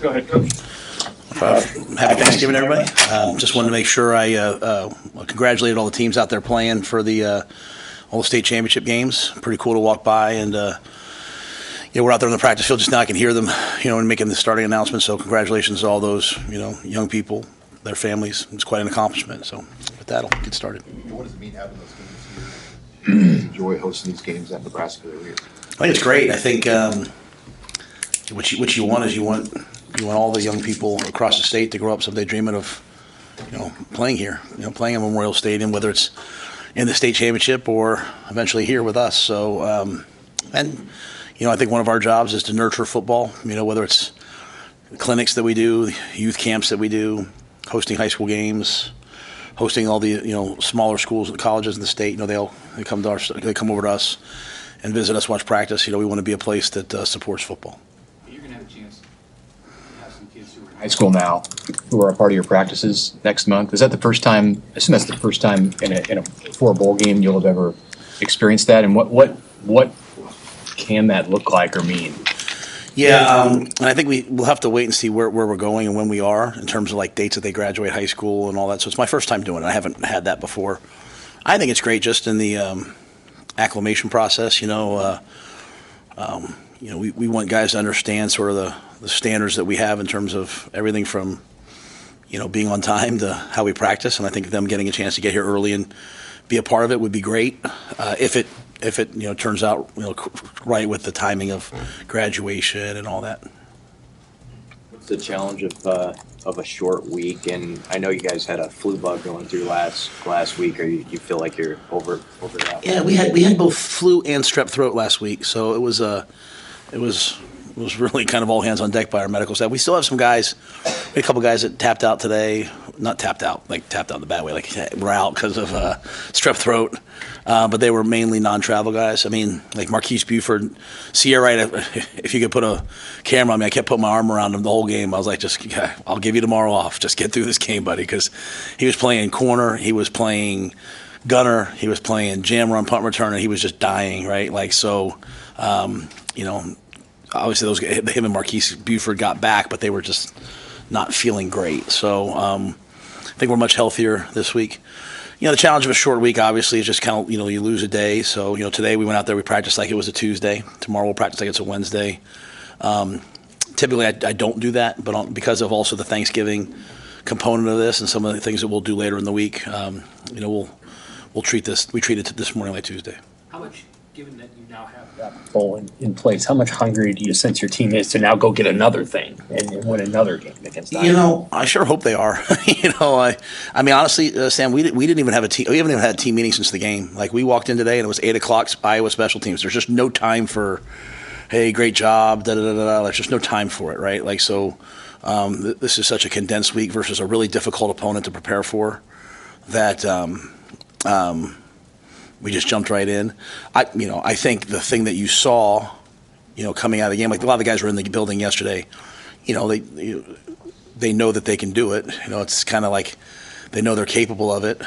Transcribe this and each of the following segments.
Go ahead, Coach. Happy Thanksgiving, everybody. Just wanted to make sure I congratulated all the teams out there playing for the all the state championship games. Pretty cool to walk by, and we're out there on the practice field just now. I can hear them, and making the starting announcement. So congratulations to all those, young people, their families. It's quite an accomplishment. So with that, I'll get started. What does it mean having those games here? Enjoy hosting these games at Nebraska every year. I think it's great. I think what you want is you want all the young people across the state to grow up someday dreaming of, playing here, playing in Memorial Stadium, whether it's in the state championship or eventually here with us. So, I think one of our jobs is to nurture football, whether it's clinics that we do, youth camps that we do, hosting high school games, hosting all the, smaller schools and colleges in the state. They come over to us and visit us, watch practice. We want to be a place that supports football. You're going to have a chance to have some kids who are in high school now who are a part of your practices next month. Is that the first time? I assume that's the first time for a bowl game you'll have ever experienced that. And what can that look like or mean? Yeah, and I think we'll have to wait and see where we're going and when we are in terms of like dates that they graduate high school and all that. So it's my first time doing it. I haven't had that before. I think it's great just in the acclimation process. We want guys to understand sort of the standards that we have in terms of everything from being on time to how we practice. And I think them getting a chance to get here early and be a part of it would be great if it turns out right with the timing of graduation and all that. What's the challenge of a short week? And I know you guys had a flu bug going through last week. Or you feel like you're over that? Yeah, we had both flu and strep throat last week, so it was really kind of all hands on deck by our medical staff. We still have some guys, a couple guys that tapped out today. Not tapped out, like tapped out in the bad way, like we're out because of strep throat. But they were mainly non-travel guys. I mean, like Marquise Buford, Sierra, if you could put a camera on me, I kept putting my arm around him the whole game. I was like, I'll give you tomorrow off. Just get through this game, buddy, because he was playing corner, he was playing gunner, he was playing jam run, punt return, and he was just dying, right? Like, so, obviously him and Marquise Buford got back, but they were just not feeling great. So I think we're much healthier this week. The challenge of a short week, obviously, is just kind of, you lose a day. So, today we went out there, we practiced like it was a Tuesday. Tomorrow we'll practice like it's a Wednesday. Typically I don't do that, but because of also the Thanksgiving component of this and some of the things that we'll do later in the week, we treat it this morning like Tuesday. How much, given that you now have that bowl in place, how much hungrier do you sense your team is to now go get another thing and win another game against Iowa? I sure hope they are. I mean, honestly, Sam, we didn't even have a team. We haven't even had a team meeting since the game. Like, we walked in today and it was 8:00 Iowa special teams. There's just no time for, hey, great job, da da da da. There's just no time for it, right? Like, so this is such a condensed week versus a really difficult opponent to prepare for that. We just jumped right in. I think the thing that you saw, coming out of the game, like a lot of the guys were in the building yesterday, they know that they can do it. It's kind of like they know they're capable of it.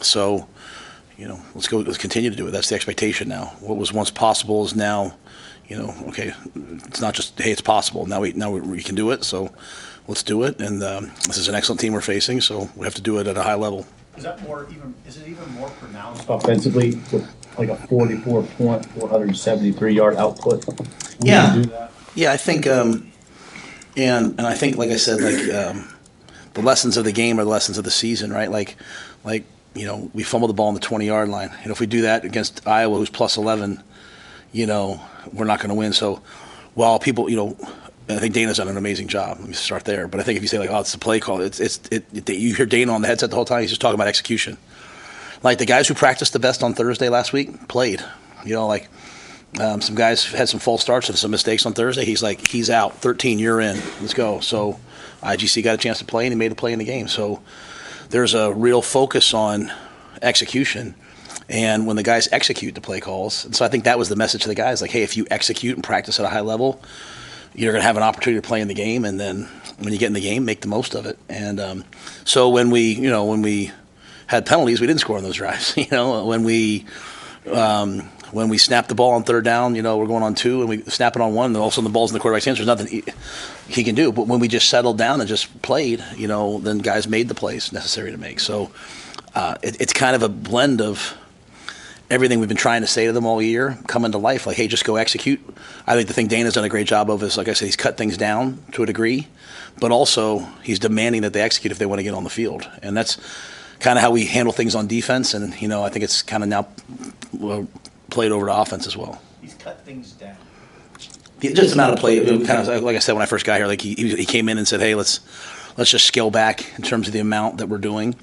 So, let's continue to do it. That's the expectation now. What was once possible is now, okay, it's not just, hey, it's possible. Now we can do it. So let's do it. And this is an excellent team we're facing, so we have to do it at a high level. Is it even more pronounced offensively with like a 44-point, 473-yard output? Yeah, I think, and I think, like I said, the lessons of the game are the lessons of the season, right? Like we fumbled the ball on the 20-yard line, and if we do that against Iowa, who's plus 11, we're not going to win. So while people, I think Dana's done an amazing job. Let me start there. But I think if you say it's the play call, you hear Dana on the headset the whole time. He's just talking about execution. Like the guys who practiced the best on Thursday last week played. Some guys had some false starts and some mistakes on Thursday. He's out. 13, you're in. Let's go. So IGC got a chance to play and he made a play in the game. So there's a real focus on execution. And when the guys execute the play calls, and so I think that was the message to the guys, like, hey, if you execute and practice at a high level, you're going to have an opportunity to play in the game, and then when you get in the game, make the most of it. And so when we had penalties, we didn't score on those drives. When we when we snap the ball on third down, we're going on 2 and we snap it on 1, and all of a sudden the ball's in the quarterback's hands. There's nothing he can do. But when we just settled down and just played, then guys made the plays necessary to make. So it's kind of a blend of everything we've been trying to say to them all year coming to life. Like, hey, just go execute. I think the thing Dana's done a great job of is, like I said, he's cut things down to a degree, but also he's demanding that they execute if they want to get on the field. And that's kind of how we handle things on defense. And, I think it's kind of now played over to offense as well. He's cut things down. Yeah, just the amount of play. Kind of like I said when I first got here, like he came in and said, hey, let's just scale back in terms of the amount that we're doing.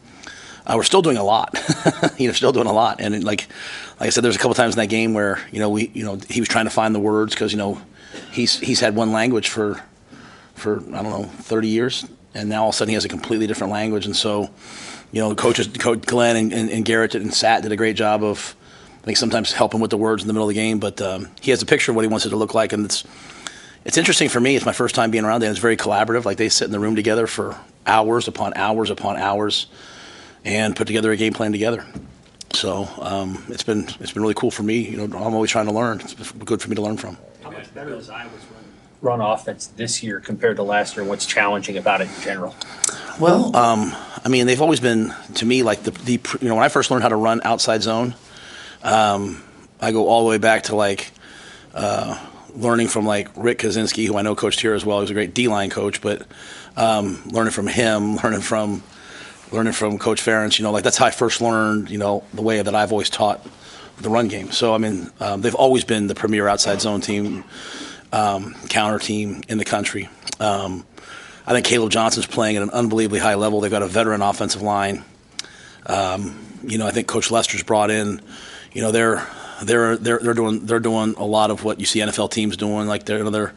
We're still doing a lot, still doing a lot. And like I said, there's a couple times in that game where, he was trying to find the words because, he's had one language for, I don't know, 30 years. And now all of a sudden he has a completely different language. And so, Coach Glenn and Garrett and Sat did a great job of, I think, sometimes helping with the words in the middle of the game. But he has a picture of what he wants it to look like. And it's interesting for me. It's my first time being around there. It's very collaborative. Like, they sit in the room together for hours upon hours upon hours and put together a game plan together. So it's been really cool for me. I'm always trying to learn. It's good for me to learn from. How much better is Iowa's run offense this year compared to last year? What's challenging about it in general? Well, they've always been, to me, like when I first learned how to run outside zone, I go all the way back to learning from Rick Kaczynski, who I know coached here as well. He was a great D-line coach, but learning from him, learning from Coach Ferentz, that's how I first learned, the way that I've always taught the run game. So, they've always been the premier outside zone team, counter team in the country. I think Caleb Johnson's playing at an unbelievably high level. They've got a veteran offensive line. I think Coach Lester's brought in, they're doing a lot of what you see NFL teams doing. Like they're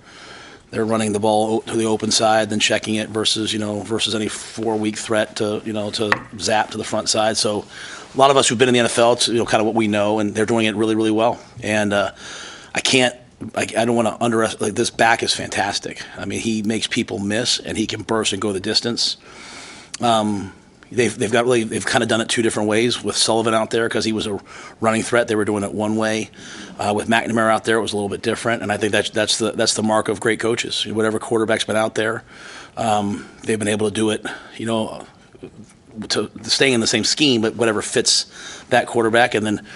running the ball to the open side, then checking it versus any 4-week threat to zap to the front side. So a lot of us who've been in the NFL, it's kind of what we know, and they're doing it really, really well. And I don't want to underestimate. This back is fantastic. He makes people miss, and he can burst and go the distance. They've kind of done it 2 different ways. With Sullivan out there, because he was a running threat, they were doing it one way. With McNamara out there, it was a little bit different. And I think that's the mark of great coaches. Whatever quarterback's been out there, they've been able to do it. To stay in the same scheme, but whatever fits that quarterback. And then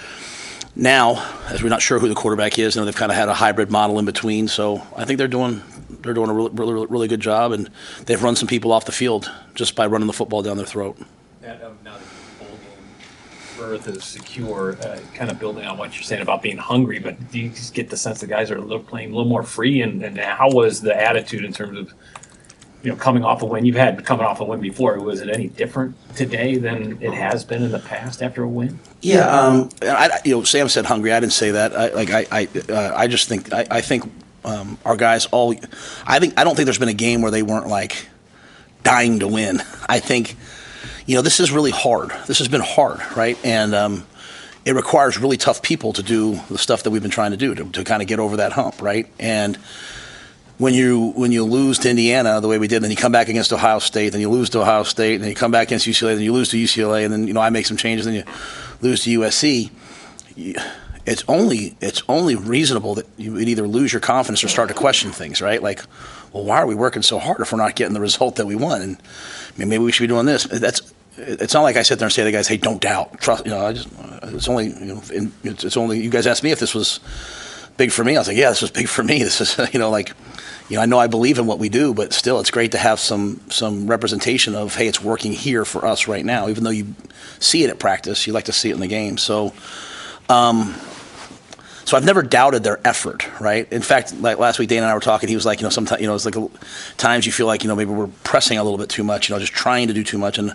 now, as we're not sure who the quarterback is, they've kind of had a hybrid model in between. So I think they're doing a really, really good job, and they've run some people off the field just by running the football down their throat. Now that the bowl game berth is secure, kind of building on what you're saying about being hungry, but do you just get the sense the guys are playing a little more free? And how was the attitude in terms of coming off a win? You've had coming off a win before. Was it any different today than it has been in the past after a win? Yeah, Sam said hungry. I didn't say that. I think our guys all. I don't think there's been a game where they weren't dying to win. I think, this is really hard. This has been hard, right? And it requires really tough people to do the stuff that we've been trying to do to kind of get over that hump, right? And when you lose to Indiana the way we did, then you come back against Ohio State, then you lose to Ohio State, and then you come back against UCLA, then you lose to UCLA, and then I make some changes, then you lose to USC. It's only reasonable that you would either lose your confidence or start to question things, right? Why are we working so hard if we're not getting the result that we want? And maybe we should be doing this. It's not like I sit there and say to the guys, "Hey, don't doubt, trust." It's only you guys asked me if this was big for me. I was like, "Yeah, this was big for me." This is I know I believe in what we do, but still, it's great to have some representation of, hey, it's working here for us right now. Even though you see it at practice, you like to see it in the game. So I've never doubted their effort, right? In fact, last week, Dana and I were talking. He was like, sometimes, it's times you feel like, maybe we're pressing a little bit too much, just trying to do too much. And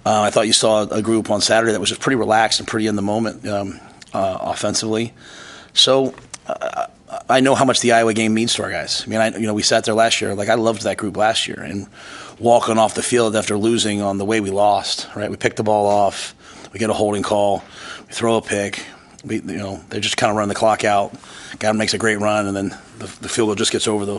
I thought you saw a group on Saturday that was just pretty relaxed and pretty in the moment offensively. So I know how much the Iowa game means to our guys. We sat there last year. I loved that group last year, and walking off the field after losing on the way we lost. Right, we picked the ball off, we get a holding call, we throw a pick. They just kind of run the clock out. Guy makes a great run, and then the field goal just gets over the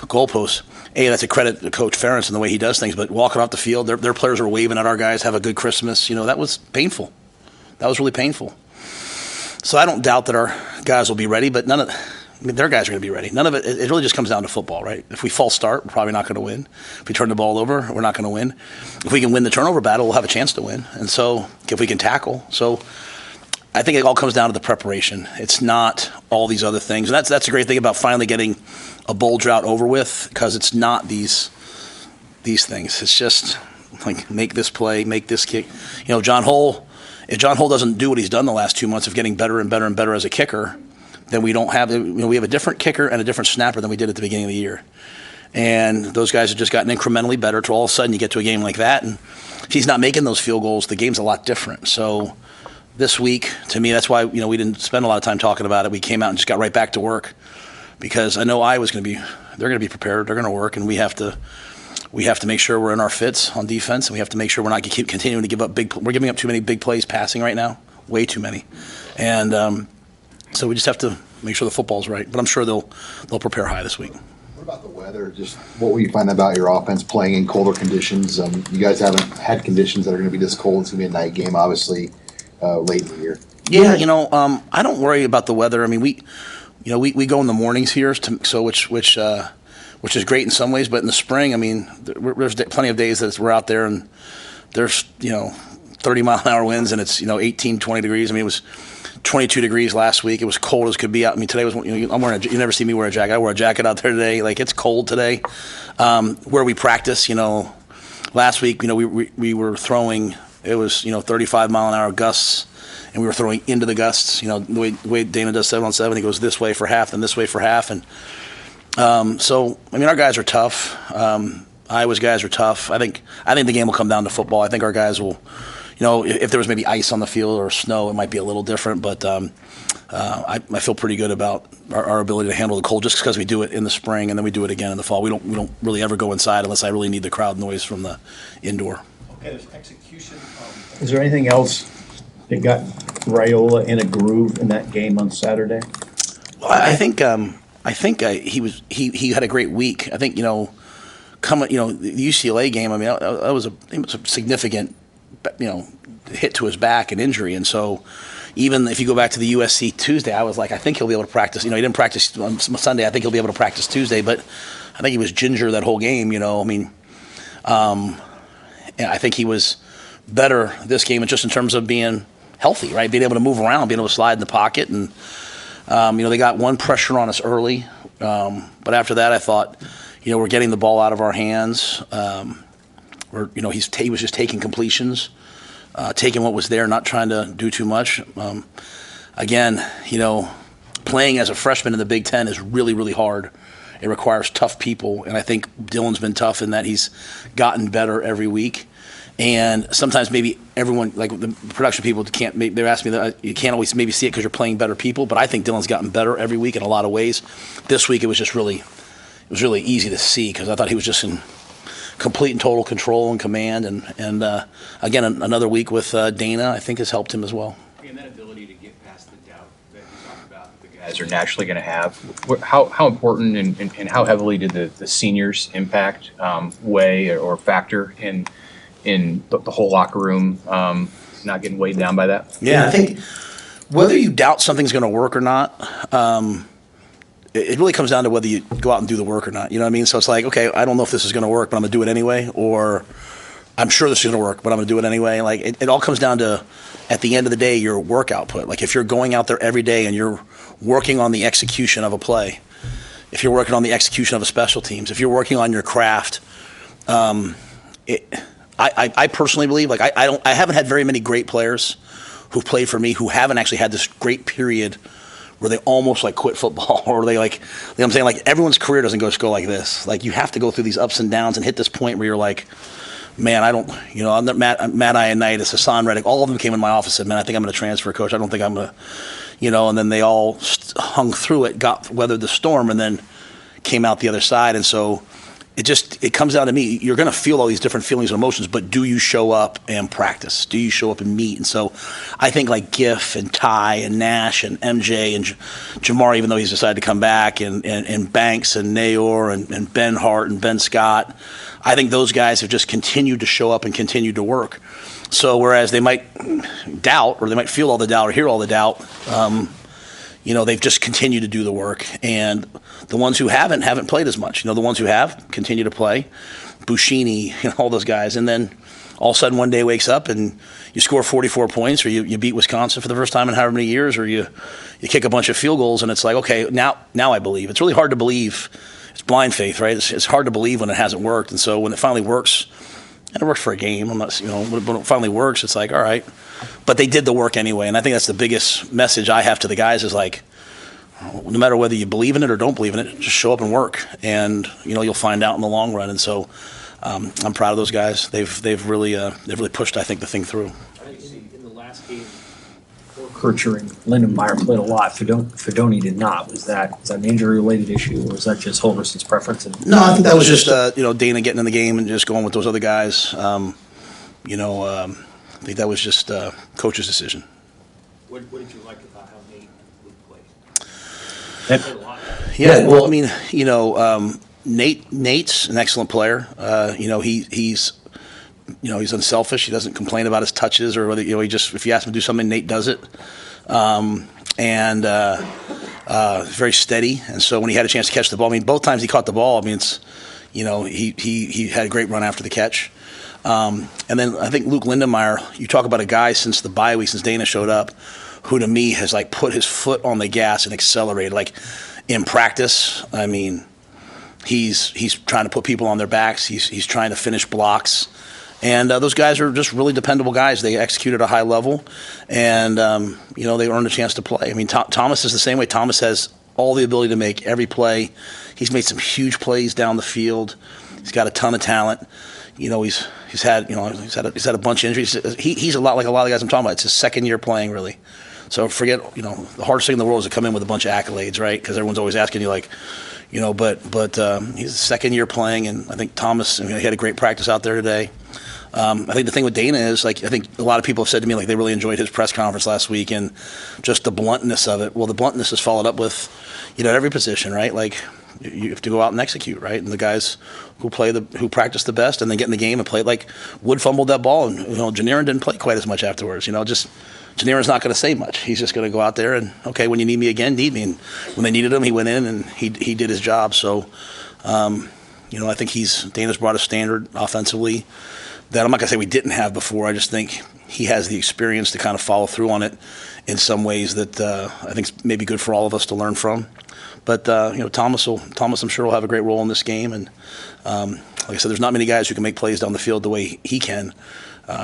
goalpost. That's a credit to Coach Ferentz and the way he does things. But walking off the field, their players were waving at our guys. Have a good Christmas. That was painful. That was really painful. So I don't doubt that our guys will be ready, but their guys are going to be ready. None of it really just comes down to football, right? If we false start, we're probably not going to win. If we turn the ball over, we're not going to win. If we can win the turnover battle, we'll have a chance to win. And so if we can tackle. So I think it all comes down to the preparation. It's not all these other things. And that's a great thing about finally getting a bowl drought over with, because it's not these things. It's just like, make this play, make this kick. You know, John Hull, if John Hull doesn't do what he's done the last 2 months of getting better and better and better as a kicker, then we don't have, we have a different kicker and a different snapper than we did at the beginning of the year. And those guys have just gotten incrementally better till all of a sudden you get to a game like that. And if he's not making those field goals, the game's a lot different. So this week, to me, that's why, we didn't spend a lot of time talking about it. We came out and just got right back to work, because I know they're going to be prepared. They're going to work, and we have to make sure we're in our fits on defense, and we have to make sure we're not continuing to give up we're giving up too many big plays passing right now, way too many. And so we just have to make sure the football's right. But I'm sure they'll prepare high this week. What about the weather? Just what will you find about your offense playing in colder conditions? You guys haven't had conditions that are going to be this cold. It's going to be a night game, obviously, late in the year. Yeah, I don't worry about the weather. I mean, we go in the mornings here, which is great in some ways. But in the spring, I mean, there's plenty of days that we're out there and there's 30-mile-an-hour winds, and it's 18, 20 degrees. I mean, it was 22 degrees last week. It was cold as could be out. I mean, today was, I'm wearing you never see me wear a jacket. I wore a jacket out there today. Like, it's cold today. Where we practice, last week, we were throwing, it was, 35-mile-an-hour gusts, and we were throwing into the gusts. The way Dana does 7-on-7, he goes this way for half, then this way for half. And so, I mean, our guys are tough. Iowa's guys are tough. I think the game will come down to football. I think our guys will, if there was maybe ice on the field or snow, it might be a little different. But I feel pretty good about our ability to handle the cold, just because we do it in the spring and then we do it again in the fall. We don't really ever go inside unless I really need the crowd noise from the indoor. Okay, there's execution. Is there anything else that got Raiola in a groove in that game on Saturday? Well, I think he had a great week. I think the UCLA game. I mean, it was a significant hit to his back and injury, and so even if you go back to the USC Tuesday, I was like, I think he'll be able to practice. He didn't practice on Sunday. I think he'll be able to practice Tuesday, but I think he was ginger that whole game. I mean, I think he was better this game, just in terms of being healthy, right? Being able to move around, being able to slide in the pocket, and they got one pressure on us early, but after that, I thought, we're getting the ball out of our hands. He was just taking completions, taking what was there, not trying to do too much. Again, playing as a freshman in the Big Ten is really, really hard. It requires tough people, and I think Dylan's been tough in that he's gotten better every week. And sometimes maybe everyone, like the production people, they're asking me that you can't always maybe see it because you're playing better people, but I think Dylan's gotten better every week in a lot of ways. This week it was really easy to see, because I thought he was just in complete and total control and command. And again, another week with Dana, I think, has helped him as well. And that ability to get past the doubt that you talked about, the guys are naturally going to have. How important and how heavily did the seniors impact, weigh or factor in the whole locker room not getting weighed down by that? Yeah, I think whether you doubt something's going to work or not, it really comes down to whether you go out and do the work or not. You know what I mean? So it's like, okay, I don't know if this is going to work, but I'm going to do it anyway, or I'm sure this is going to work, but I'm going to do it anyway. Like, it all comes down to, at the end of the day, your work output. Like, if you're going out there every day and you're working on the execution of a play, if you're working on the execution of a special teams, if you're working on your craft, I personally believe, like, I haven't had very many great players who've played for me who haven't actually had this great period where they almost like quit football, or they like, you know what I'm saying? Like, everyone's career doesn't go like this. Like, you have to go through these ups and downs and hit this point where you're like, man, I don't, Matt Ioannidis, Hassan Reddick, all of them came in my office and said, man, I think I'm going to transfer, coach. I don't think I'm going to, and then they all hung through it, weathered the storm, and then came out the other side. And so it comes down to me. You're going to feel all these different feelings and emotions, but do you show up and practice? Do you show up and meet? And so I think like Giff and Ty and Nash and MJ and Jamar, even though he's decided to come back, and Banks and Nayor and Ben Hart and Ben Scott, I think those guys have just continued to show up and continued to work. So whereas they might doubt, or they might feel all the doubt or hear all the doubt, they've just continued to do the work. And the ones who haven't played as much. The ones who have continue to play. Buschini, all those guys. And then all of a sudden one day wakes up and you score 44 points, or you beat Wisconsin for the first time in however many years, or you kick a bunch of field goals, and it's like, okay, now I believe. It's really hard to believe. It's blind faith, right? It's hard to believe when it hasn't worked. And so when it finally works, and it worked for a game, when it finally works, it's like, all right. But they did the work anyway. And I think that's the biggest message I have to the guys is like, no matter whether you believe in it or don't believe in it, just show up and work, and you'll find out in the long run. And so I'm proud of those guys. They've really pushed, I think, the thing through. In the last game, Kircher and Lindenmeyer played a lot. Fidone did not. Was that an injury-related issue, or was that just Holgorsen's preference? No, I think that was just Dana getting in the game and just going with those other guys. I think that was just coach's decision. What did you like about how Nate would play? Yeah, well, I mean, Nate's an excellent player. He's unselfish. He doesn't complain about his touches, or whether if you ask him to do something, Nate does it. Very steady. And so when he had a chance to catch the ball, I mean, both times he caught the ball, I mean, it's he had a great run after the catch. And then I think Luke Lindenmeyer, you talk about a guy since the bye week, since Dana showed up, who to me has like put his foot on the gas and accelerated. Like in practice, I mean, he's trying to put people on their backs. He's trying to finish blocks. And those guys are just really dependable guys. They execute at a high level, and they earned a chance to play. I mean, Thomas is the same way. Thomas has all the ability to make every play. He's made some huge plays down the field. He's got a ton of talent. He's had a bunch of injuries. He's a lot like a lot of the guys I'm talking about. It's his second year playing, really. So forget, the hardest thing in the world is to come in with a bunch of accolades, right? Because everyone's always asking you, like, but he's second year playing, and I think Thomas, he had a great practice out there today. I think the thing with Dana is, like, I think a lot of people have said to me, like, they really enjoyed his press conference last week and just the bluntness of it. Well, the bluntness is followed up with, at every position, right? Like, you have to go out and execute, right? And the guys who practice the best and then get in the game and play, like Wood fumbled that ball, and Janirin didn't play quite as much afterwards. Janirin's not going to say much. He's just going to go out there and, okay, when you need me again, need me. And when they needed him, he went in and he did his job. So, I think Dana's brought a standard offensively that I'm not going to say we didn't have before. I just think he has the experience to kind of follow through on it in some ways that I think is maybe good for all of us to learn from. But Thomas, I'm sure, will have a great role in this game. And like I said, there's not many guys who can make plays down the field the way he can.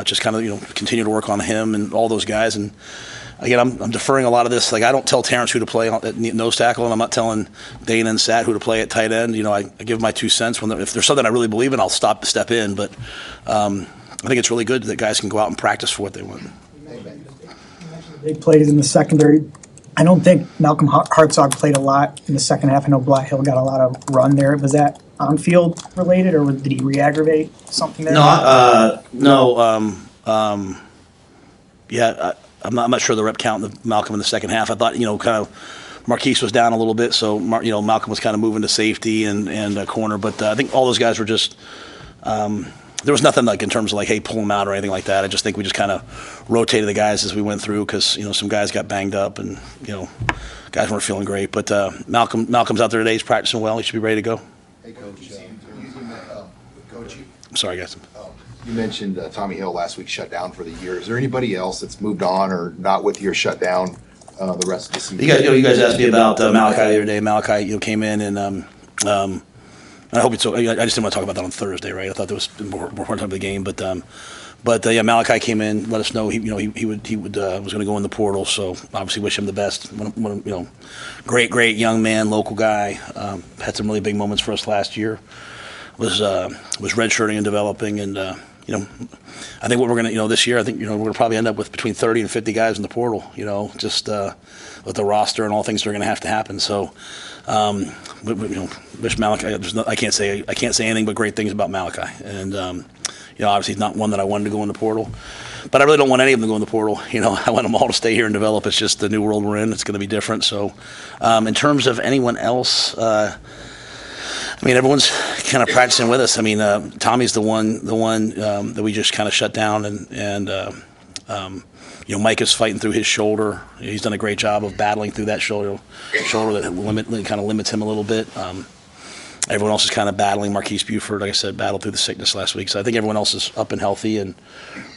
Just kind of continue to work on him and all those guys. And again, I'm deferring a lot of this. Like, I don't tell Terrence who to play at nose tackle, and I'm not telling Dana and Sat who to play at tight end. I give my 2 cents if there's something I really believe in, I'll step in. But I think it's really good that guys can go out and practice for what they want. Big plays in the secondary. I don't think Malcolm Hartzog played a lot in the second half. I know Blahill got a lot of run there. Was that on-field related, or did he re-aggravate something there? No. I'm not sure the rep count of Malcolm in the second half. I thought, kind of Marquise was down a little bit, so Malcolm was kind of moving to safety and corner. But I think all those guys were just. There was nothing like in terms of like, hey, pull them out or anything like that. I just think we just kind of rotated the guys as we went through because some guys got banged up and guys weren't feeling great. But Malcolm's out there today. He's practicing well. He should be ready to go. Hey, Coach. Coach. I'm sorry, guys. You mentioned Tommy Hill last week shut down for the year. Is there anybody else that's moved on or not with your shutdown the rest of the season? You guys asked me about Malachi the other day. Malachi came in and I hope it's. I just didn't want to talk about that on Thursday, right? I thought there was more time of the game, but Malachi came in, let us know he was going to go in the portal. So obviously wish him the best. Great young man, local guy. Had some really big moments for us last year. Was redshirting and developing, and I think what we're going to, this year, I think, we're going to probably end up with between 30 and 50 guys in the portal, just with the roster and all things that are going to have to happen. So, wish Malachi, I can't say anything but great things about Malachi. And, obviously he's not one that I wanted to go in the portal, but I really don't want any of them to go in the portal. I want them all to stay here and develop. It's just the new world we're in. It's going to be different. So, in terms of anyone else, everyone's kind of practicing with us. Tommy's the one that we just kind of shut down, and Mike is fighting through his shoulder. He's done a great job of battling through that shoulder that kind of limits him a little bit. Everyone else is kind of battling. Marquise Buford, like I said, battled through the sickness last week. So I think everyone else is up and healthy and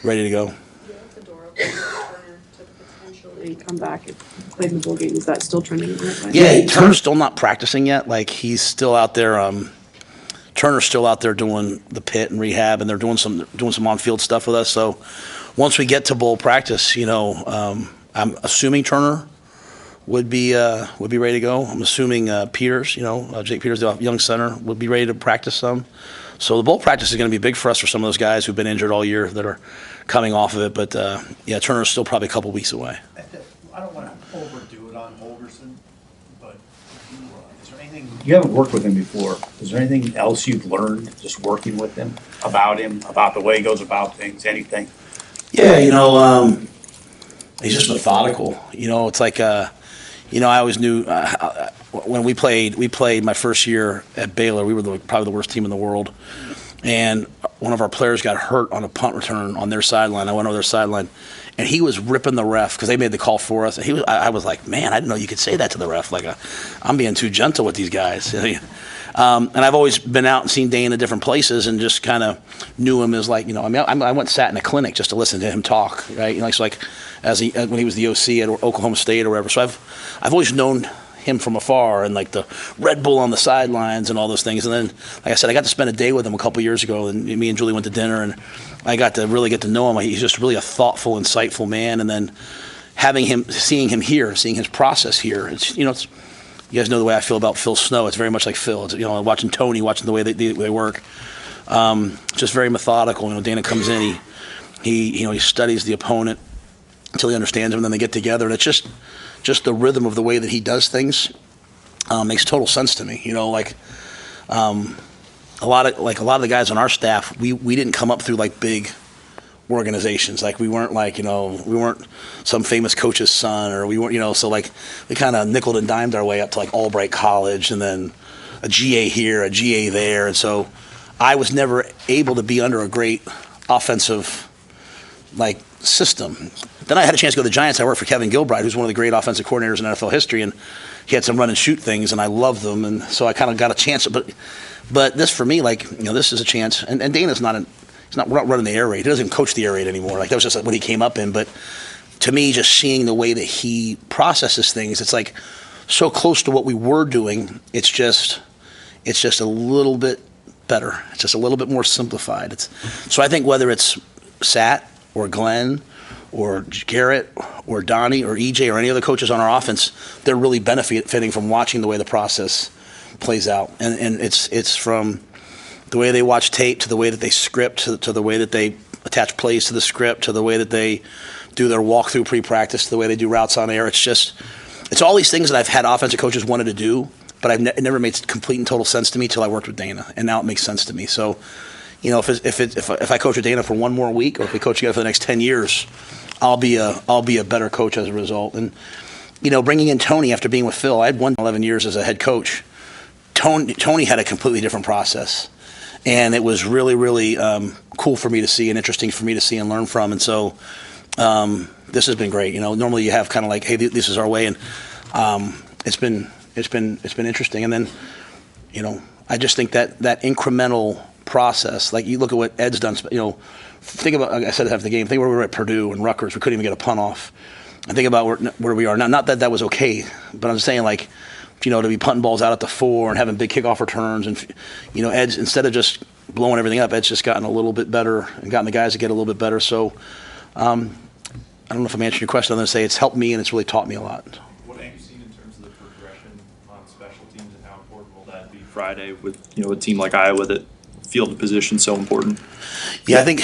ready to go. You left the door open for Turner to potentially come back and play in the bowl game. Is that still trending in that way? Yeah, Turner's still not practicing yet. Like, he's still out there. Turner's still out there doing the pit and rehab, and they're doing some on-field stuff with us. So once we get to bowl practice, I'm assuming Turner would be ready to go. I'm assuming Peters, Jake Peters, the young center, would be ready to practice some. So the bowl practice is going to be big for us for some of those guys who've been injured all year that are coming off of it. But Turner's still probably a couple weeks away. I don't want to overdo it on Holgorsen, but is there anything, you haven't worked with him before, is there anything else you've learned just working with him, about the way he goes about things, anything? Yeah, he's just methodical. It's like, I always knew when we played my first year at Baylor, we were probably the worst team in the world. And one of our players got hurt on a punt return on their sideline. I went over their sideline, and he was ripping the ref because they made the call for us. And I was like, man, I didn't know you could say that to the ref. Like, I'm being too gentle with these guys. And I've always been out and seen Dane in different places and just kind of knew him as like, I went and sat in a clinic just to listen to him talk, right? So like when he was the OC at Oklahoma State or whatever. So I've always known him from afar, and like the Red Bull on the sidelines and all those things. And then, like I said, I got to spend a day with him a couple years ago, and me and Julie went to dinner, and I got to really get to know him. He's just really a thoughtful, insightful man. And then seeing him here, seeing his process here, it's you guys know the way I feel about Phil Snow. It's very much like Phil. It's, watching Tony, watching the way they work. Just very methodical. Dana comes in, he studies the opponent until he understands him, and then they get together, and it's just the rhythm of the way that he does things makes total sense to me. A lot of the guys on our staff, we didn't come up through like big organizations. Like we weren't we weren't some famous coach's son, or we weren't, so like we kind of nickeled and dimed our way up to like Albright College, and then a GA here, a GA there. And so I was never able to be under a great offensive system. Then I had a chance to go to the Giants. I worked for Kevin Gilbride, who's one of the great offensive coordinators in NFL history, and he had some run and shoot things, and I loved them, and so I kind of got a chance. But this for me, this is a chance. And Dana's we're not running the air raid. He doesn't even coach the air raid anymore. Like that was just what he came up in. But to me, just seeing the way that he processes things, it's like so close to what we were doing. It's just a little bit better. It's just a little bit more simplified. So I think whether it's Sat or Glenn or Garrett or Donnie or EJ or any other coaches on our offense, they're really benefiting from watching the way the process plays out. And it's from the way they watch tape to the way that they script to the way that they attach plays to the script to the way that they do their walkthrough pre-practice to the way they do routes on air. It's all these things that I've had offensive coaches wanted to do, but it never made complete and total sense to me till I worked with Dana, and now it makes sense to me. So, if I coach with Dana for one more week, or if we coach together for the next 10 years, I'll be a better coach as a result. And bringing in Tony after being with Phil, I had 11 years as a head coach. Tony had a completely different process, and it was really, really cool for me to see and interesting for me to see and learn from. And so this has been great. Normally you have kind of like, hey, this is our way, and it's been interesting. And then I just think that incremental process, like you look at what Ed's done. Think about, like I said after the game, think where we were at Purdue and Rutgers, we couldn't even get a punt off. And think about where we are now. Not that was okay, but I'm saying to be punting balls out at the 4 and having big kickoff returns, and Ed's, instead of just blowing everything up, Ed's just gotten a little bit better and gotten the guys to get a little bit better. So I don't know if I'm answering your question. I'm going to say it's helped me and it's really taught me a lot. What have you seen in terms of the progression on special teams, and how important will that be Friday with a team like Iowa that field position so important? Yeah, I think,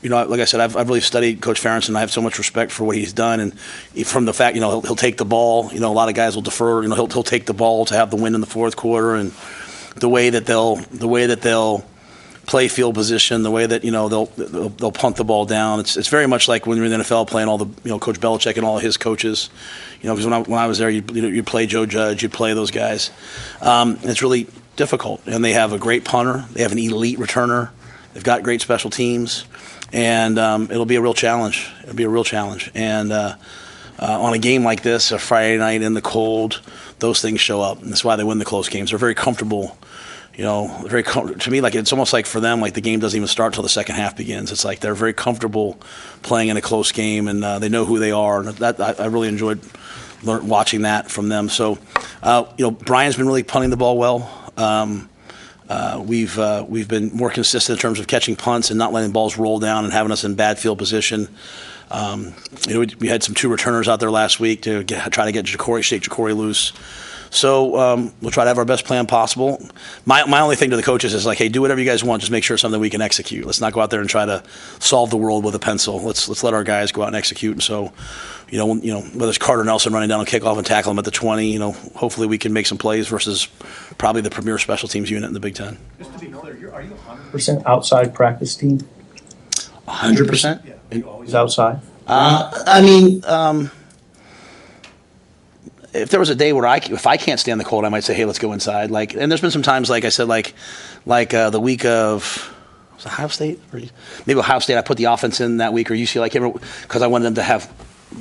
like I said, I've really studied Coach Ferentz, and I have so much respect for what he's done. And from the fact, he'll take the ball. A lot of guys will defer. He'll take the ball to have the win in the fourth quarter, and the way that they'll play field position, the way that they'll punt the ball down. It's very much like when you're in the NFL playing all the Coach Belichick and all of his coaches. Because when I was there, you'd play Joe Judge, you'd play those guys. It's really difficult, and they have a great punter, they have an elite returner, they've got great special teams, and it'll be a real challenge. And on a game like this, a Friday night in the cold, those things show up, and that's why they win the close games. They're very comfortable. To me, like it's almost like for them, like the game doesn't even start till the second half begins. It's like they're very comfortable playing in a close game, and they know who they are. And I really enjoyed watching that from them. So, Brian's been really punting the ball well. We've been more consistent in terms of catching punts and not letting balls roll down and having us in bad field position. We had some 2 returners out there last week to try to get shake Jacory loose. So we'll try to have our best plan possible. My only thing to the coaches is like, hey, do whatever you guys want. Just make sure it's something we can execute. Let's not go out there and try to solve the world with a pencil. Let's let our guys go out and execute. And so, whether it's Carter Nelson running down on kickoff and tackle him at the 20, hopefully we can make some plays versus probably the premier special teams unit in the Big Ten. Just to be clear, are you 100% outside practice team? 100%? Yeah, are you always Outside? If there was a day where if I can't stand the cold, I might say, hey, let's go inside. And there's been some times, like I said, like the week of was it Ohio State, or maybe Ohio State. I put the offense in that week, or UCLA, because I wanted them to have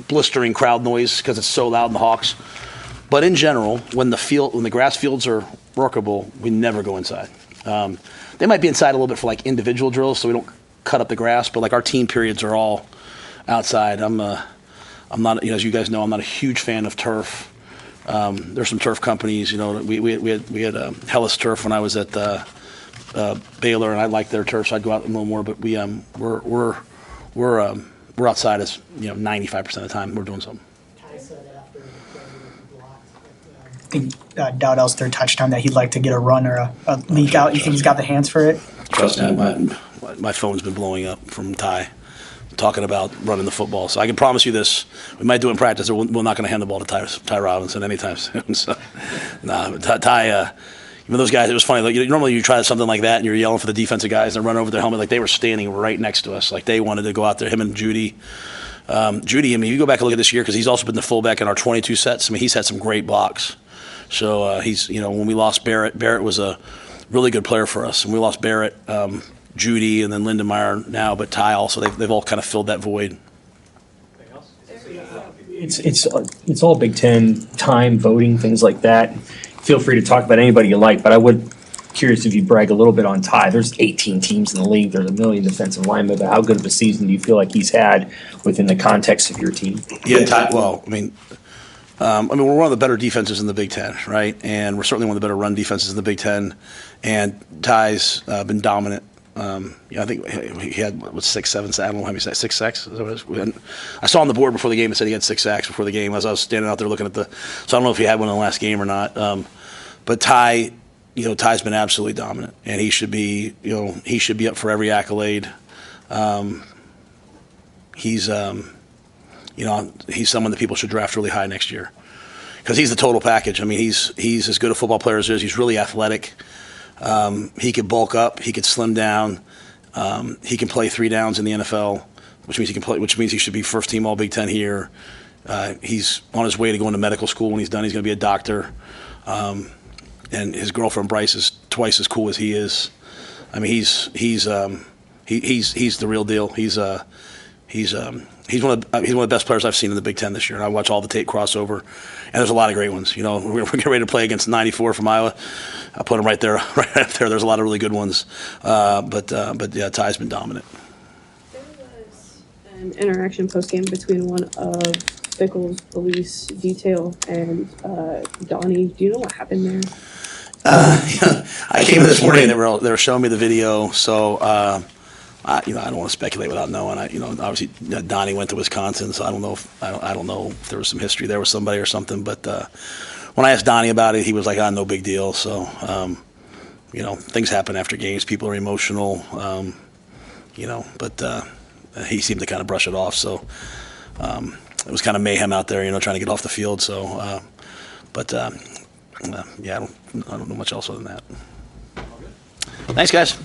blistering crowd noise because it's so loud in the Hawks. But in general, when the grass fields are workable, we never go inside. They might be inside a little bit for like individual drills, so we don't cut up the grass. But like our team periods are all outside. I'm not, as you guys know, I'm not a huge fan of turf. There's some turf companies, we had Hellas Turf when I was at Baylor, and I liked their turf, so I'd go out a little more. But we're outside as 95% of the time we're doing something. Ty said after the play was blocked, I think Dowdell's third touchdown that he'd like to get a run or a leak out. You think he's got the hands for it? Trust me, my phone's been blowing up from Ty talking about running the football. So I can promise you this: we might do it in practice, or we're not going to hand the ball to Ty Robinson anytime soon. So, Ty, even those guys, it was funny. Like, normally you try something like that, and you're yelling for the defensive guys, and they run over their helmet. Like they were standing right next to us. Like they wanted to go out there. Him and Judy. Judy, you go back and look at this year, because he's also been the fullback in our 22 sets. He's had some great blocks. So he's, when we lost Barrett was a really good player for us, and we lost Barrett. Judy and then Lindenmeyer now, but Ty also, they've all kind of filled that void. It's all Big Ten time, voting, things like that. Feel free to talk about anybody you like, but I would curious if you brag a little bit on Ty. There's 18 teams in the league. There's 1 million defensive linemen. But how good of a season do you feel like he's had within the context of your team? Yeah, Ty. Well, we're one of the better defenses in the Big Ten, right? And we're certainly one of the better run defenses in the Big Ten. And Ty's been dominant. I think he had 6, 7. I don't know how many sacks. 6 sacks. I saw on the board before the game it said he had 6 sacks before the game. As I was standing out there looking at so I don't know if he had one in the last game or not. But Ty, Ty's been absolutely dominant, and he should be up for every accolade. He's someone that people should draft really high next year, because he's the total package. He's as good a football player as there is. He's really athletic. He could bulk up. He could slim down. He can play 3 downs in the NFL, which means he should be first team All Big Ten here. He's on his way to going to medical school. When he's done, he's going to be a doctor. And his girlfriend Bryce is twice as cool as he is. He's the real deal. He's one of the best players I've seen in the Big Ten this year. And I watch all the tape crossover, and there's a lot of great ones. We're getting ready to play against 94 from Iowa. I put him right there, right up there. There's a lot of really good ones. But yeah, Ty's been dominant. There was an interaction post-game between one of Bickle's police detail and Donnie. Do you know what happened there? I came in this morning. They were showing me the video, so I don't want to speculate without knowing. Obviously Donnie went to Wisconsin, so I don't know if there was some history there with somebody or something. But when I asked Donnie about it, he was like, no big deal. So things happen after games. People are emotional, but he seemed to kind of brush it off. So it was kind of mayhem out there, trying to get off the field. So, yeah, I don't know much else other than that. Thanks, guys.